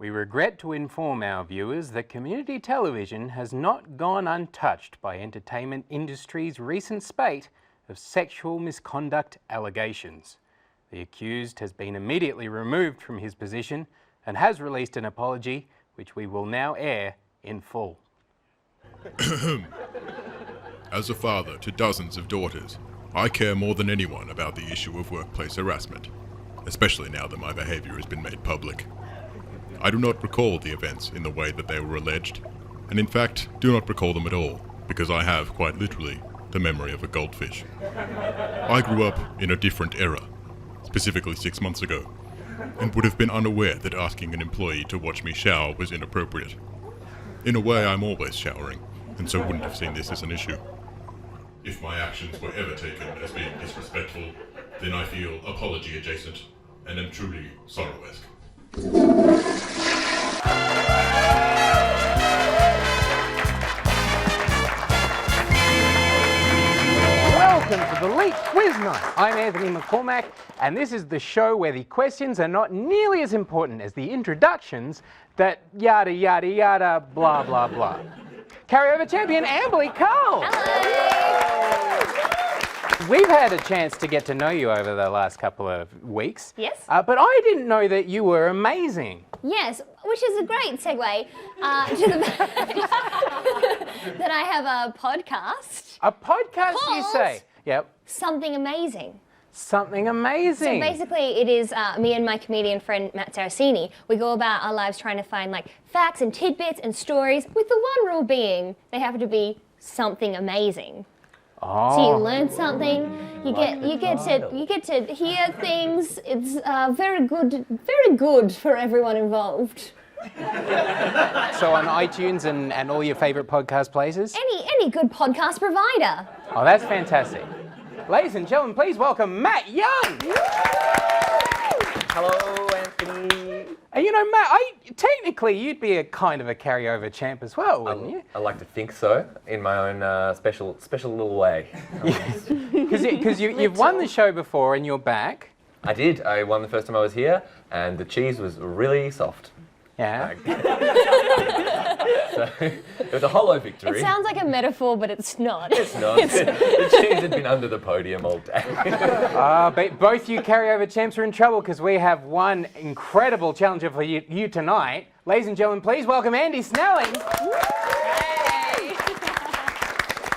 We regret to inform our viewers that community television has not gone untouched by entertainment industry's recent spate of sexual misconduct allegations. The accused has been immediately removed from his position and has released an apology, which we will now air in full. As a father to dozens of daughters, I care more than anyone about the issue of workplace harassment, especially now that my behaviour has been made public. I do not recall the events in the way that they were alleged, and in fact do not recall them at all, because I have, quite literally, the memory of a goldfish. I grew up in a different era, specifically 6 months ago, and would have been unaware that asking an employee to watch me shower was inappropriate. In a way, I'm always showering, and so wouldn't have seen this as an issue. If my actions were ever taken as being disrespectful, then I feel apology adjacent, and am truly sorrow-esque. Welcome to the Leap Quiz Night. I'm Anthony McCormack, and this is the show where the questions are not nearly as important as the introductions that yada yada yada blah blah blah. Carryover champion Amberly Carl. We've had a chance to get to know you over the last couple of weeks. Yes. But I didn't know that you were amazing. Yes, which is a great segue to the fact that I have a podcast. A podcast, you Called say? Yep. Something Amazing. Something amazing. So basically it is me and my comedian friend Matt Saracini. We go about our lives trying to find like facts and tidbits and stories, with the one rule being they have to be something amazing. Oh. So you learn something, you get to hear things. It's very good for everyone involved. So on iTunes and all your favourite podcast places? Any good podcast provider. Oh, that's fantastic. Ladies and gentlemen, please welcome Matt Young. Hello, Anthony. And you know, Matt, technically you'd be a kind of a carryover champ as well, wouldn't you? I like to think so, in my own special little way. Because you've won the show before and you're back. I did. I won the first time I was here, and the cheese was really soft. Yeah. So it was a hollow victory. It sounds like a metaphor, but it's not. It's not. The cheese had been under the podium all day. But both you carryover champs are in trouble because we have one incredible challenger for you tonight. Ladies and gentlemen, please welcome Andy Snelling.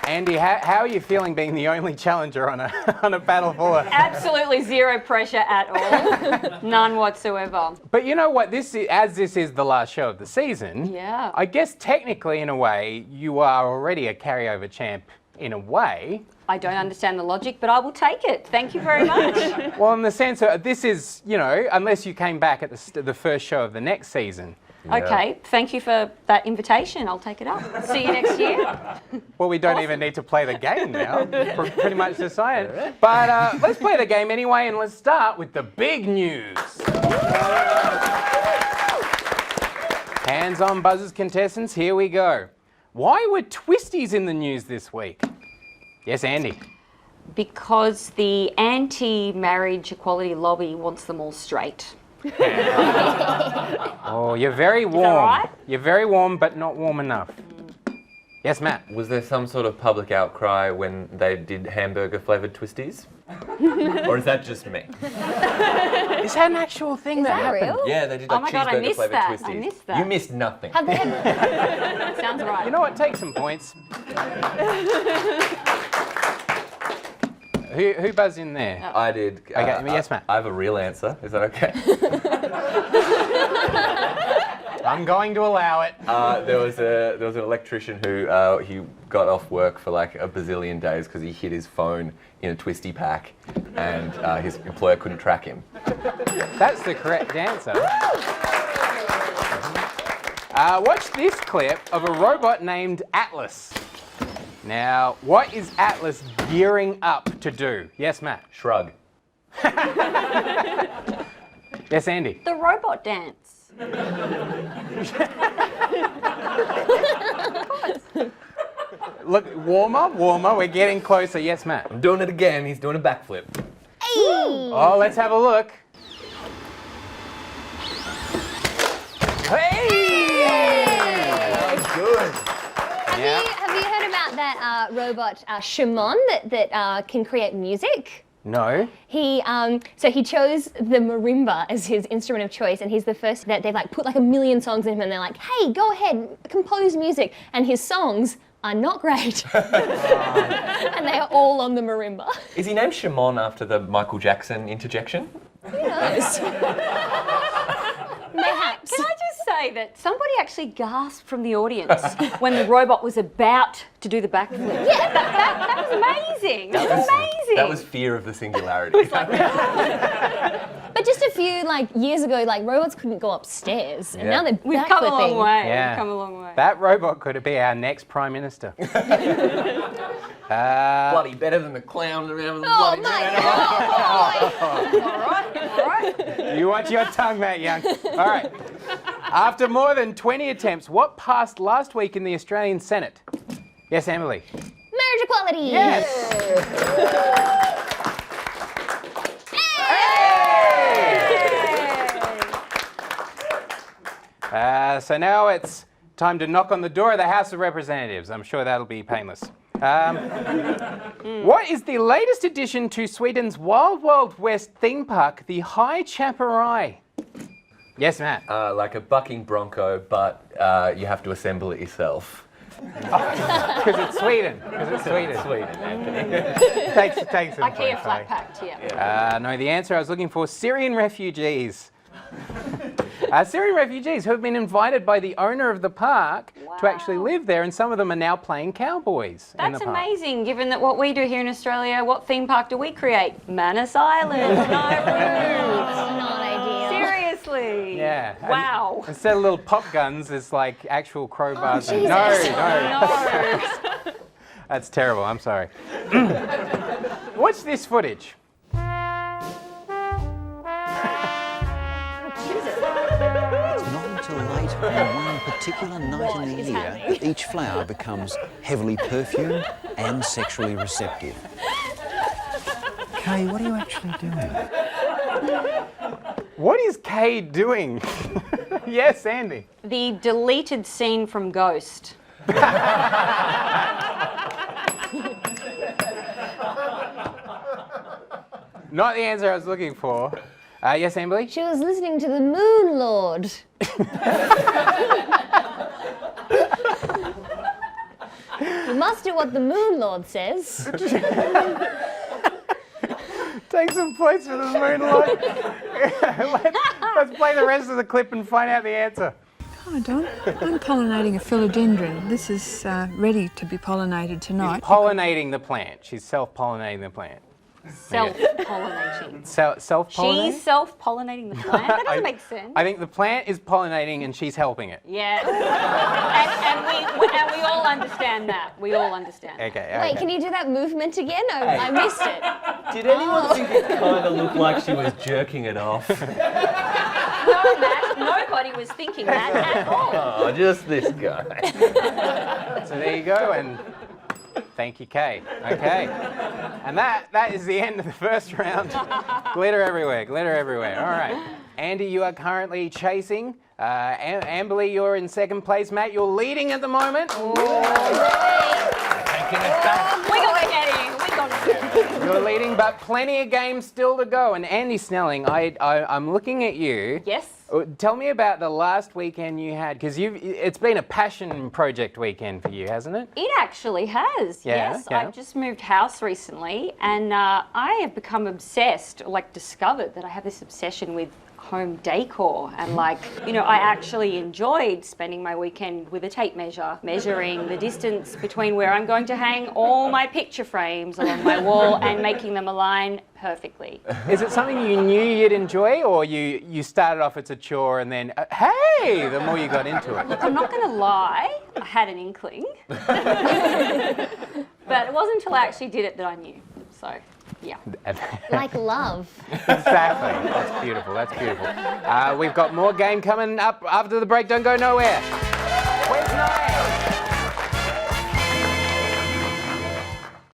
Andy, how are you feeling being the only challenger on a battle for? Absolutely zero pressure at all. None whatsoever. But you know what? This is the last show of the season. Yeah. I guess technically, in a way, you are already a carryover champ. In a way. I don't understand the logic, but I will take it. Thank you very much. Well, in the sense of this is, you know, unless you came back at the first show of the next season. Yeah. Okay, thank you for that invitation. I'll take it up. See you next year. Well, we don't even need to play the game now. Pretty much decided. But let's play the game anyway, and let's start with the big news. Hands on buzzers, contestants. Here we go. Why were twisties in the news this week? Yes, Andy. Because the anti-marriage equality lobby wants them all straight. Oh, you're very warm. that right? You're very warm, but not warm enough. Yes, Matt. Was there some sort of public outcry when they did hamburger-flavoured twisties? Or is that just me? Is that an actual thing that happened? Real? Yeah, they did Oh like my God, I missed cheeseburger-flavoured that. twisties. I missed that. You missed nothing. Have they had, Sounds right. You know what? Take some points. Who buzzed in there? I did. Okay, yes, Matt. I have a real answer. Is that okay? I'm going to allow it. There was an electrician who he got off work for like a bazillion days because he hid his phone in a twisty pack, and his employer couldn't track him. That's the correct answer. Watch this clip of a robot named Atlas. Now, what is Atlas gearing up to do? Yes, Matt. Shrug. Yes, Andy. The robot dance. Look, warmer. We're getting closer. Yes, Matt. I'm doing it again. He's doing a backflip. Oh, let's have a look. Good. Yeah. Have you heard about that robot Shimon that can create music? No. So he chose the marimba as his instrument of choice, and he's the first that they've like put like 1 million songs in him, and they're like, hey, go ahead, compose music, and his songs are not great, and they are all on the marimba. Is he named Shimon after the Michael Jackson interjection? Who knows? Perhaps. Can I just say that somebody actually gasped from the audience when the robot was about to do the backflip? Yeah, that was amazing. That was amazing. That was fear of the singularity. But just a few like years ago, like robots couldn't go upstairs, and now they're We've come a long backflipping. way. Yeah. We've come a long way. That robot could be our next Prime Minister. Bloody better than the clown around the Oh bloody my God! All right. You watch your tongue, Matt Young. All right. After more than 20 attempts, what passed last week in the Australian Senate? Yes, Emily. Marriage equality. Yes. So now it's time to knock on the door of the House of Representatives. I'm sure that'll be painless. What is the latest addition to Sweden's Wild Wild West theme park, the High Chaparral? Yes, Matt. like a bucking bronco, but you have to assemble it yourself. Because it's Sweden. Because it's Sweden. Sweden, Anthony. Takes some IKEA flat packed, yeah. No, the answer I was looking for, Syrian refugees. Syrian refugees who have been invited by the owner of the park to actually live there, and some of them are now playing cowboys in the That's park. amazing, given that what we do here in Australia, what theme park do we create? Manus Island, Nauru. Not ideal. Seriously. Yeah. and Wow. Instead of little pop guns, it's like actual crowbars. Jesus. No. That's terrible. I'm sorry. Watch this footage. It's not until late on one particular night in the year that each flower becomes heavily perfumed and sexually receptive. Kay, what are you actually doing? What is Kay doing? Yes, Andy. The deleted scene from Ghost. Not the answer I was looking for. Yes, Emily? She was listening to the Moon Lord. You must do what the Moon Lord says. Take some points for the moonlight. Let's play the rest of the clip and find out the answer. Hi, Don. I'm pollinating a philodendron. This is ready to be pollinated tonight. Pollinating the plant. She's self-pollinating the plant. Self-pollinating. Self-pollinating? She's self-pollinating the plant? That doesn't make sense. I think the plant is pollinating and she's helping it. Yes. and we all understand that. We all understand. Okay. Wait, can you do that movement again? I missed it. Did anyone think it kind of looked like she was jerking it off? No, Matt, nobody was thinking that at all. Oh, just this guy. So there you go, and thank you, Kay. Okay. And that is the end of the first round. Glitter everywhere, glitter everywhere. All right. Andy, you are currently chasing. Amberly, you're in second place. Matt, you're leading at the moment. Taking it back. We got spaghetti. We got spaghetti. You're leading, but plenty of games still to go. And Andy Snelling, I'm looking at you. Yes. Tell me about the last weekend you had, because it's been a passion project weekend for you, hasn't it? It actually has, Yeah, yes. yeah. I've just moved house recently, and I have become obsessed, like discovered that I have this obsession with home decor, and I actually enjoyed spending my weekend with a tape measure, measuring the distance between where I'm going to hang all my picture frames along my wall and making them align perfectly. Is it something you knew you'd enjoy, or you started off as a chore and then, hey, the more you got into it? I'm not going to lie, I had an inkling, but it wasn't until I actually did it that I knew, so. Yeah. Like love. Exactly. That's beautiful. That's beautiful. We've got more game coming up after the break. Don't go nowhere. Where's Niall?